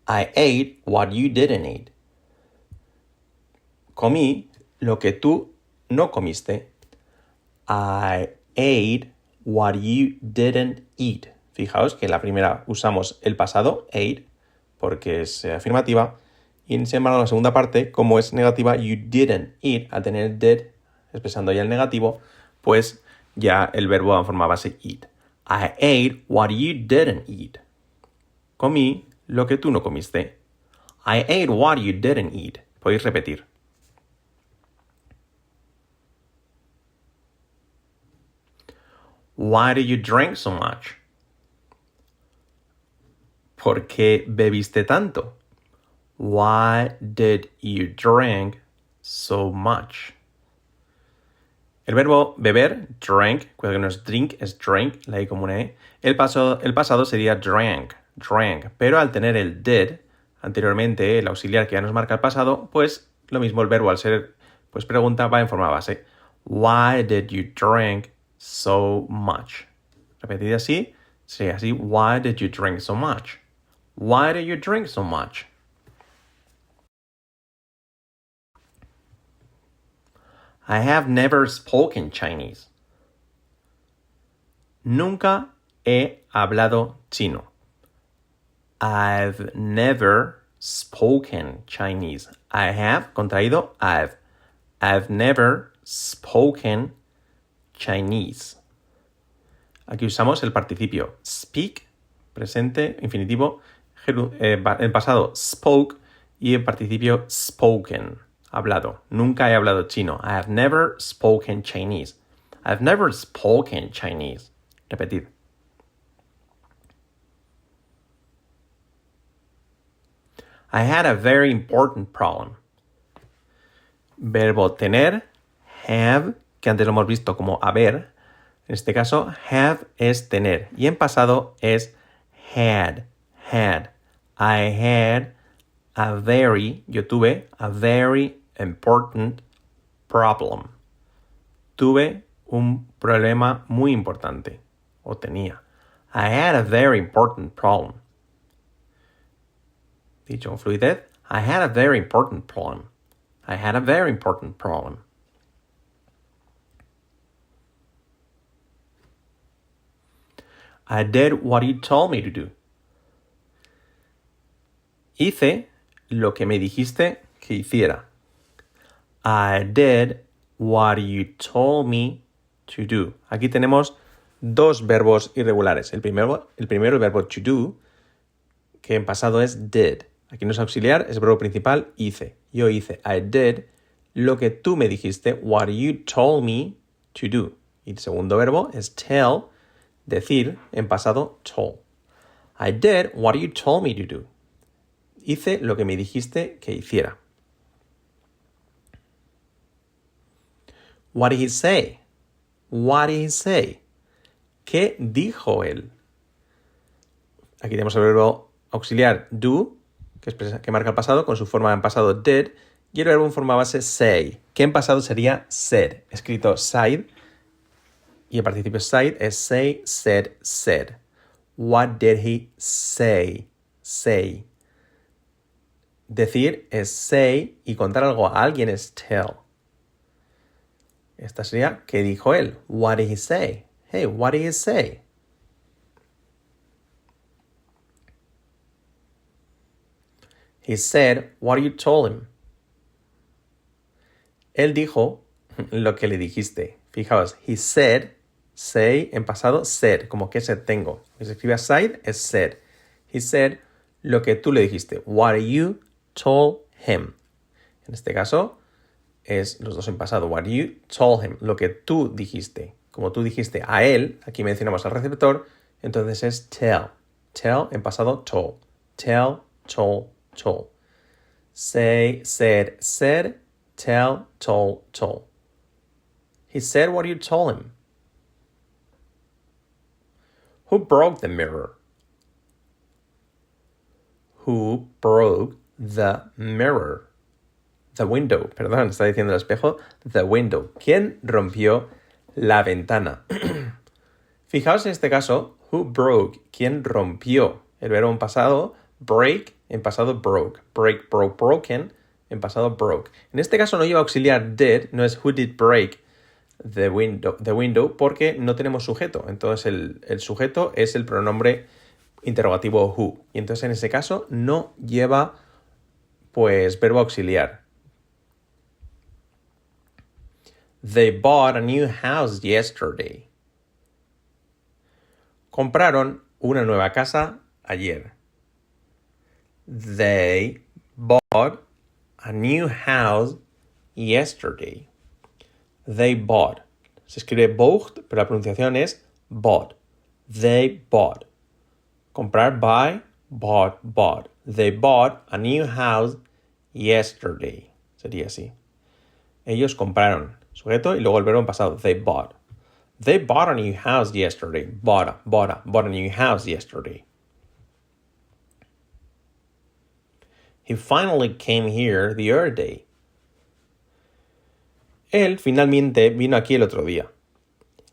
I ate what you didn't eat. Comí lo que tú no comiste. I ate what you didn't eat. Fijaos que en la primera usamos el pasado, ate, porque es afirmativa, y sin embargo en la segunda parte, como es negativa, you didn't eat, al tener did, expresando ya el negativo, pues ya el verbo va en forma base eat. I ate what you didn't eat. Comí lo que tú no comiste. I ate what you didn't eat. Podéis repetir. Why do you drink so much? ¿Por qué bebiste tanto? Why did you drink so much? El verbo beber, drank, cuidado que no es drink, es drink, la I como una E. El pasado sería drank, pero al tener el did, anteriormente el auxiliar que ya nos marca el pasado, pues lo mismo el verbo al ser pues pregunta va en forma base. Why did you drink so much? Repetid así, sería así, why did you drink so much? Why did you drink so much? I have never spoken Chinese. Nunca he hablado chino. I've never spoken Chinese. I have, contraído, I've. I've never spoken Chinese. Aquí usamos el participio speak, presente, infinitivo, en pasado spoke y en participio spoken, hablado. Nunca he hablado chino. I have never spoken Chinese. I've never spoken Chinese. Repetid. I had a very important problem. Verbo tener, have, que antes lo hemos visto como haber. En este caso, have es tener. Y en pasado es had. I had yo tuve a very important problem. Tuve un problema muy importante. O tenía. I had a very important problem. Dicho con fluidez, I had a very important problem. I had a very important problem. I did what you told me to do. Hice lo que me dijiste que hiciera. I did what you told me to do. Aquí tenemos dos verbos irregulares. El primero el verbo to do, que en pasado es did. Aquí no es auxiliar, es verbo principal, hice. Yo hice, I did lo que tú me dijiste, what you told me to do. Y el segundo verbo es tell, decir, en pasado, told. I did what you told me to do. Hice lo que me dijiste que hiciera. What did he say? What did he say? ¿Qué dijo él? Aquí tenemos el verbo auxiliar do, que marca el pasado, con su forma en pasado did, y el verbo en forma base say, que en pasado sería said, escrito side, y el participio side es say, said. What did he say? Say. Decir es say y contar algo a alguien es tell. Esta sería, ¿qué dijo él? What did he say? Hey, what did he say? He said what you told him. Él dijo lo que le dijiste. Fijaos, he said, say, en pasado, said, como que sed tengo. Si se escribe aside, es said. He said lo que tú le dijiste. What you told him. En este caso, es los dos en pasado. What you told him. Lo que tú dijiste. Como tú dijiste a él, aquí mencionamos al receptor, entonces es tell. Tell, en pasado, told. Tell, told. Say, said, tell, told. He said what you told him. Who broke the mirror? Who broke the mirror? The window, perdón, está diciendo el espejo. The window. ¿Quién rompió la ventana? Fijaos en este caso, who broke, ¿quién rompió? El verbo en pasado, break, en pasado broke. Break, broke, broken, en pasado broke. En este caso no lleva auxiliar did, no es who did break the window, porque no tenemos sujeto. Entonces el sujeto es el pronombre interrogativo who. Y entonces en ese caso no lleva pues verbo auxiliar. They bought a new house yesterday. Compraron una nueva casa ayer. They bought a new house yesterday. They bought. Se escribe bought, pero la pronunciación es bought. They bought. Comprar buy, bought, bought. They bought a new house yesterday. Sería así. Ellos compraron. Sujeto y luego el verbo en pasado. They bought. They bought a new house yesterday. Bought a new house yesterday. He finally came here the other day. Él finalmente vino aquí el otro día.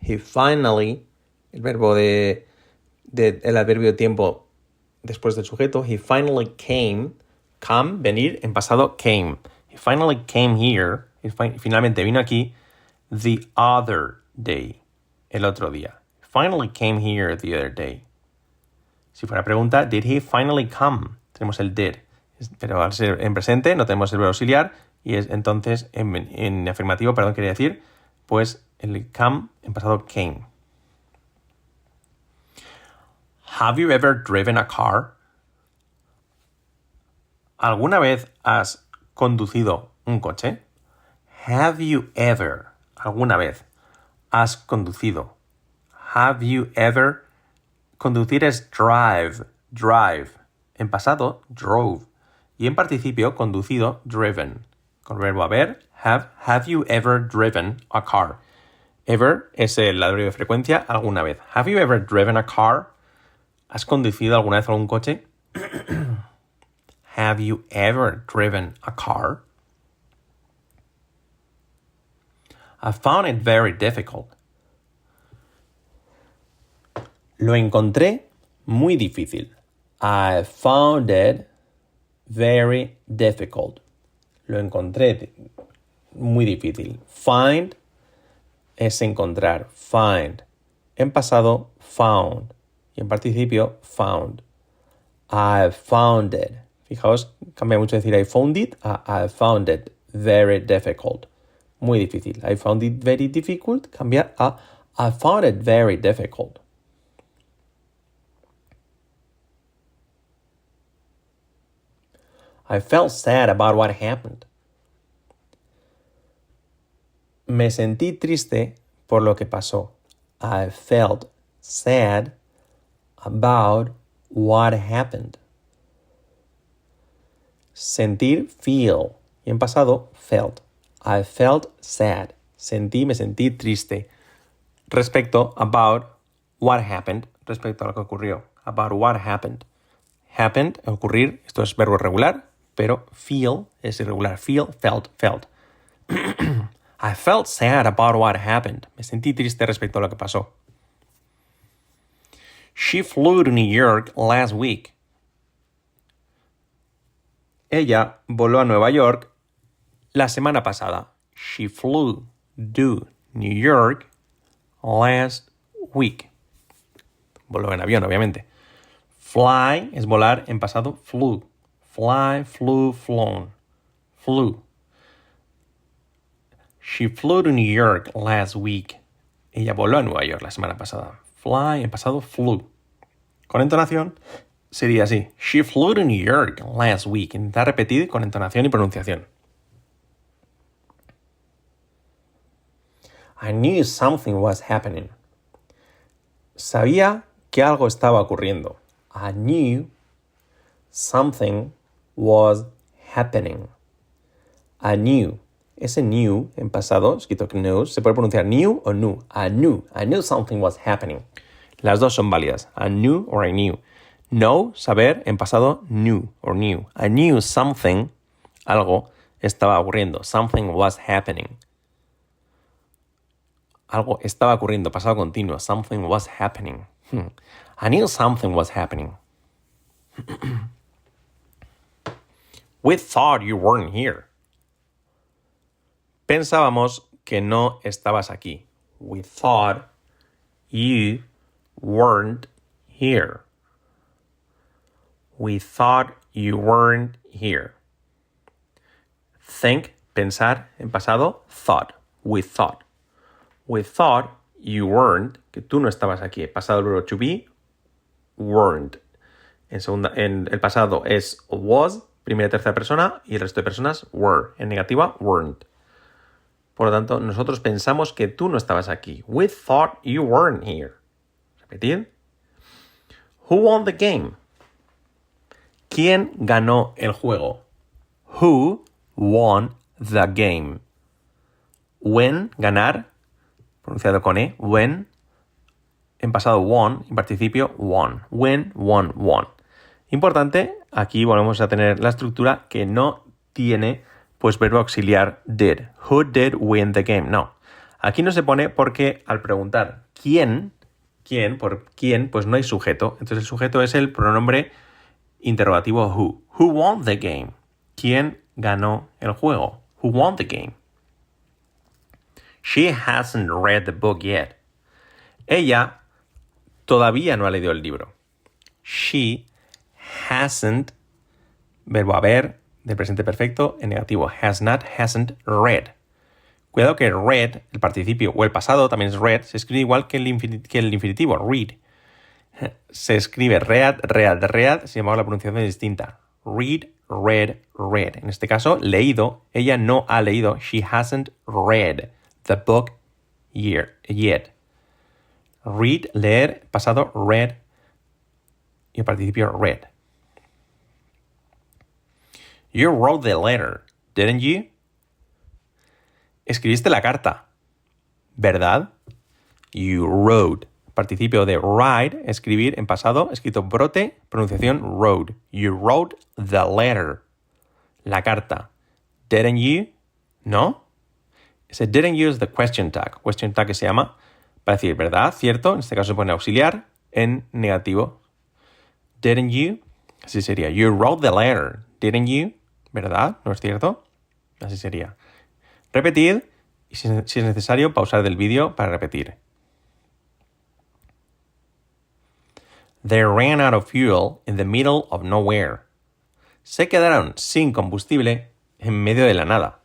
He finally, el verbo el adverbio de tiempo después del sujeto. He finally came, come, venir, en pasado came. He finally came here, finalmente vino aquí, the other day, el otro día. Finally came here the other day. Si fuera pregunta, did he finally come? Tenemos el did. Pero al ser en presente no tenemos el verbo auxiliar y es entonces en afirmativo, quería decir, pues el come en pasado came. Have you ever driven a car? ¿Alguna vez has conducido un coche? Have you ever, alguna vez, has conducido? Have you ever? Conducir es drive. En pasado, drove. Y en participio, conducido, driven. Con el verbo haber, have you ever driven a car? Ever es el adverbio de frecuencia, alguna vez. Have you ever driven a car? ¿Has conducido alguna vez algún coche? Have you ever driven a car? I found it very difficult. Lo encontré muy difícil. I found it very difficult. Lo encontré muy difícil. Find es encontrar. Find. En pasado, found. Y en participio, found. I found it. Fijaos, cambia mucho decir I found it a I found it very difficult. Muy difícil. I found it very difficult. Cambiar a I found it very difficult. I felt sad about what happened. Me sentí triste por lo que pasó. I felt sad about what happened. Sentir, feel. Y en pasado, felt. I felt sad. Me sentí triste. Respecto, about what happened. Respecto a lo que ocurrió. About what happened. Happened, ocurrir, esto es verbo regular, pero feel es irregular. Feel, felt. I felt sad about what happened. Me sentí triste respecto a lo que pasó. She flew to New York last week. Ella voló a Nueva York la semana pasada. She flew to New York last week. Voló en avión, obviamente. Fly es volar en pasado, flew. Fly, flew, flown. Flew. She flew to New York last week. Ella voló a Nueva York la semana pasada. Fly en pasado, flew. Con entonación sería así. She flew to New York last week. Intenta repetir con entonación y pronunciación. I knew something was happening. Sabía que algo estaba ocurriendo. I knew something was happening. I knew. Ese knew en pasado, escrito knows, se puede pronunciar new o knew. I knew something was happening. Las dos son válidas. I knew or I knew. Know, saber, en pasado, knew or knew. I knew something, algo, estaba ocurriendo. Something was happening. Algo estaba ocurriendo, pasado continuo. Something was happening. I knew something was happening. We thought you weren't here. Pensábamos que no estabas aquí. We thought you weren't here. We thought you weren't here. Think, pensar, en pasado, thought. We thought. We thought you weren't, que tú no estabas aquí. Pasado el verbo to be, weren't. En el pasado es was, primera y tercera persona, y el resto de personas were. En negativa, weren't. Por lo tanto, nosotros pensamos que tú no estabas aquí. We thought you weren't here. Repetid. Who won the game? ¿Quién ganó el juego? Who won the game? When, ganar, pronunciado con E, when, en pasado won, en participio won. When, won. Importante, aquí volvemos a tener la estructura que no tiene pues verbo auxiliar did. Who did win the game? No. Aquí no se pone porque al preguntar quién, pues no hay sujeto. Entonces el sujeto es el pronombre interrogativo who. Who won the game? ¿Quién ganó el juego? Who won the game? She hasn't read the book yet. Ella todavía no ha leído el libro. She hasn't, verbo haber, del presente perfecto, en negativo. Has not, hasn't read. Cuidado que read, el participio o el pasado también es read, se escribe igual que el infinitivo, read. Se escribe read, sin embargo la pronunciación es distinta. Read, read. En este caso, leído. Ella no ha leído. She hasn't read the book yet. Read, leer, pasado, read, y el participio read. You wrote the letter, didn't you? Escribiste la carta, ¿verdad? You wrote. Participio de write, escribir en pasado, escrito brote, pronunciación wrote. You wrote the letter. La carta. Didn't you? ¿No? Ese didn't you es the question tag. Question tag que se llama para decir verdad, cierto. En este caso se pone auxiliar en negativo. Didn't you? Así sería. You wrote the letter. Didn't you? ¿Verdad? ¿No es cierto? Así sería. Repetid y si es necesario pausar del vídeo para repetir. They ran out of fuel in the middle of nowhere. Se quedaron sin combustible en medio de la nada.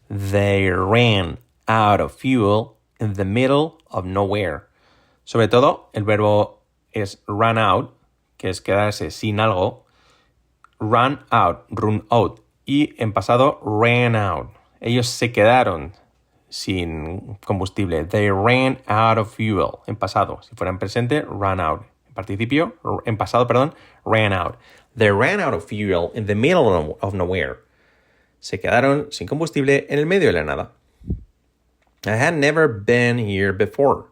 They ran out of fuel in the middle of nowhere. Sobre todo, el verbo es run out, que es quedarse sin algo. Run out. Y en pasado, ran out. Ellos se quedaron sin combustible. They ran out of fuel. En pasado. Si fuera en presente, run out. En pasado, ran out. They ran out of fuel in the middle of nowhere. Se quedaron sin combustible en el medio de la nada. I had never been here before.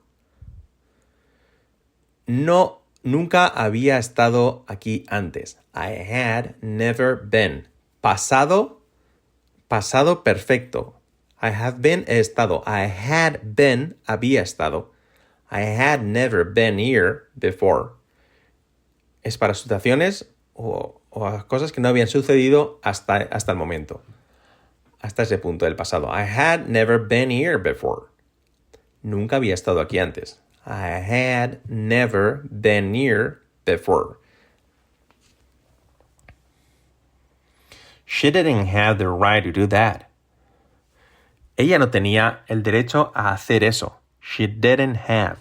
Nunca había estado aquí antes. I had never been. Pasado perfecto. I have been, he estado. I had been, había estado. I had never been here before. Es para situaciones o cosas que no habían sucedido hasta el momento. Hasta ese punto del pasado. I had never been here before. Nunca había estado aquí antes. I had never been here before. She didn't have the right to do that. Ella no tenía el derecho a hacer eso. She didn't have.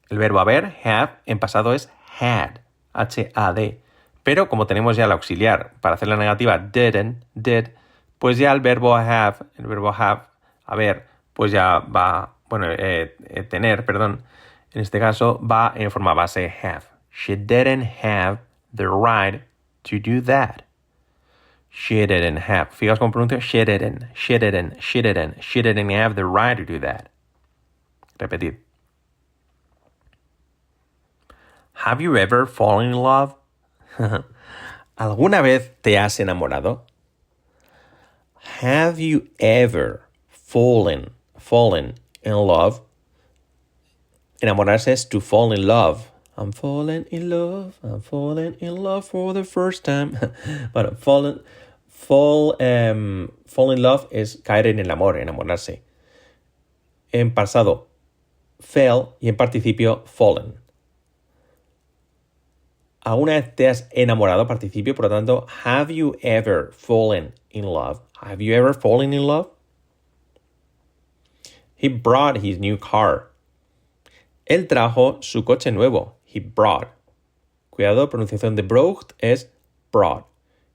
El verbo haber, have, en pasado es had. H-A-D. Pero como tenemos ya el auxiliar para hacer la negativa did, pues ya el verbo have, haber, pues ya va, tener, en este caso va en forma base have. She didn't have the right to do that. She didn't have. Fijaos cómo pronuncio. She didn't have the right to do that. Repetid. Have you ever fallen in love? ¿Alguna vez te has enamorado? Have you ever fallen in love? Enamorarse es to fall in love. I'm falling in love for the first time. Bueno, Fall in love es caer en el amor, enamorarse. En pasado, fell, y en participio, fallen. ¿Alguna vez te has enamorado? Participio, por lo tanto, have you ever fallen in love? Have you ever fallen in love? He brought his new car. Él trajo su coche nuevo. He brought. Cuidado, pronunciación de brought es brought.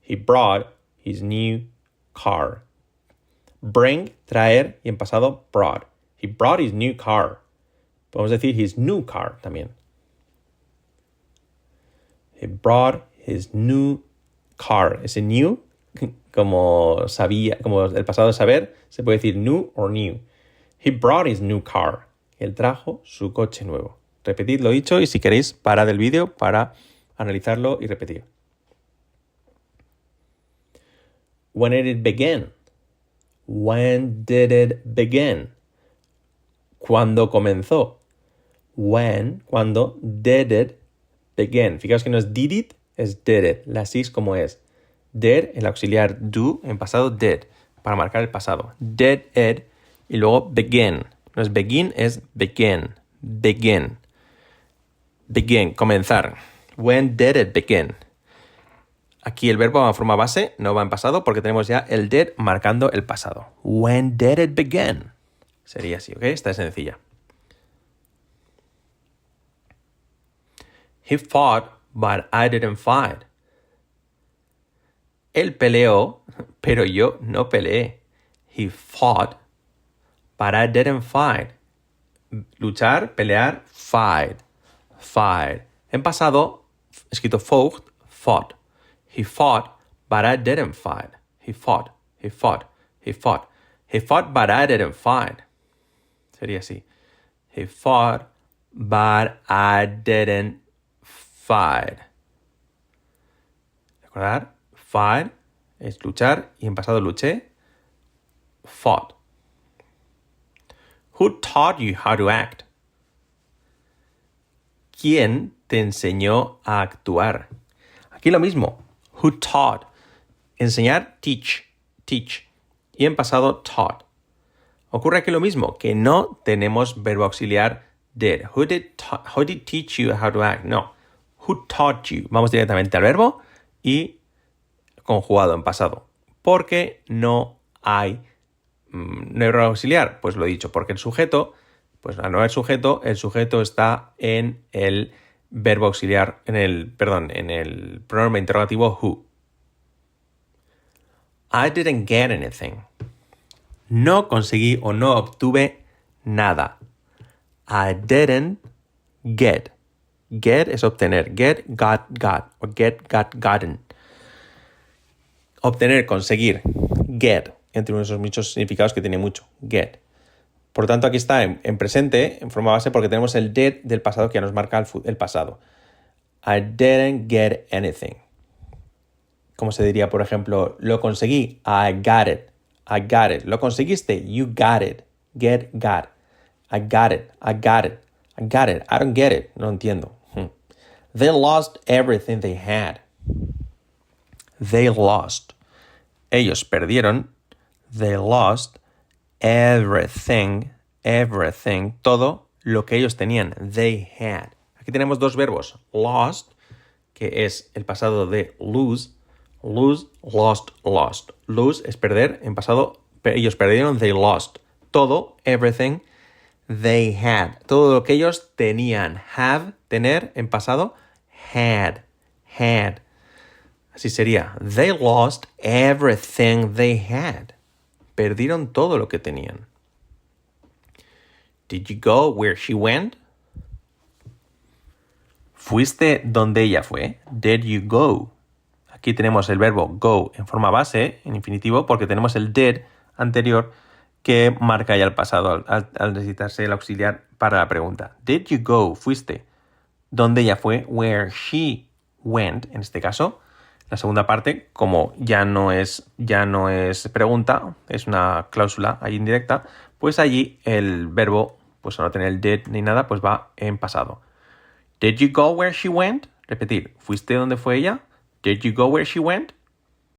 He brought his new car. Bring, traer, y en pasado, brought. He brought his new car. Podemos decir his new car también. He brought his new car. Ese new, como sabía, como el pasado de saber, se puede decir new or new. He brought his new car. Él trajo su coche nuevo. Repetid lo dicho y si queréis, parad el vídeo para analizarlo y repetir. When did it begin? When did it begin? ¿Cuándo comenzó? When, cuando, did it begin. Fijaos que no es did it, es did it. La sis como es. Did, el auxiliar do, en pasado did, para marcar el pasado. Did it, y luego begin. No es begin, es begin. Begin. Begin, comenzar. When did it begin? Aquí el verbo va en forma base, no va en pasado, porque tenemos ya el did marcando el pasado. When did it begin? Sería así, ¿ok? Esta es sencilla. He fought, but I didn't fight. Él peleó, pero yo no peleé. He fought, but I didn't fight. Luchar, pelear, fight. Fight. En pasado, escrito fought, fought. He fought, but I didn't fight. He fought, he fought, he fought. He fought, but I didn't fight. Sería así. He fought, but I didn't fight. ¿Recordar? Fight es luchar y en pasado luché. Fought. Who taught you how to act? ¿Quién te enseñó a actuar? Aquí lo mismo. Who taught? Enseñar, teach, teach. Y en pasado, taught. Ocurre aquí lo mismo, que no tenemos verbo auxiliar did. Who did teach you how to act? No. Who taught you? Vamos directamente al verbo y conjugado en pasado. Porque no hay verbo auxiliar. Pues lo he dicho, porque el sujeto, pues al no haber sujeto, el sujeto está en el verbo auxiliar, en el pronombre interrogativo who. I didn't get anything. No conseguí o no obtuve nada. I didn't get. Get es obtener. Get, got, o get, got, gotten. Obtener, conseguir. Get, entre esos muchos significados que tiene mucho. Get. Por lo tanto, aquí está en presente, en forma base, porque tenemos el did del pasado que ya nos marca el pasado. I didn't get anything. ¿Cómo se diría, por ejemplo, lo conseguí? I got it. I got it. ¿Lo conseguiste? You got it. Get, got. I got it. I got it. I got it. I don't get it. No entiendo. They lost everything they had. They lost. Ellos perdieron. They lost everything, todo lo que ellos tenían. They had. Aquí tenemos dos verbos. Lost, que es el pasado de lose. Lose, lost, lost. Lose es perder. En pasado, ellos perdieron. They lost. Todo, everything, they had. Todo lo que ellos tenían. Have, tener. En pasado, had. Así sería. They lost everything they had. Perdieron todo lo que tenían. Did you go where she went? ¿Fuiste donde ella fue? Did you go? Aquí tenemos el verbo go en forma base, en infinitivo, porque tenemos el did anterior que marca ya el pasado al necesitarse el auxiliar para la pregunta. Did you go? ¿Fuiste donde ella fue? Where she went, en este caso. La segunda parte, como ya no es pregunta, es una cláusula ahí indirecta, pues allí el verbo, pues al no tener el did ni nada, pues va en pasado. Did you go where she went? Repetir, ¿fuiste donde fue ella? Did you go where she went?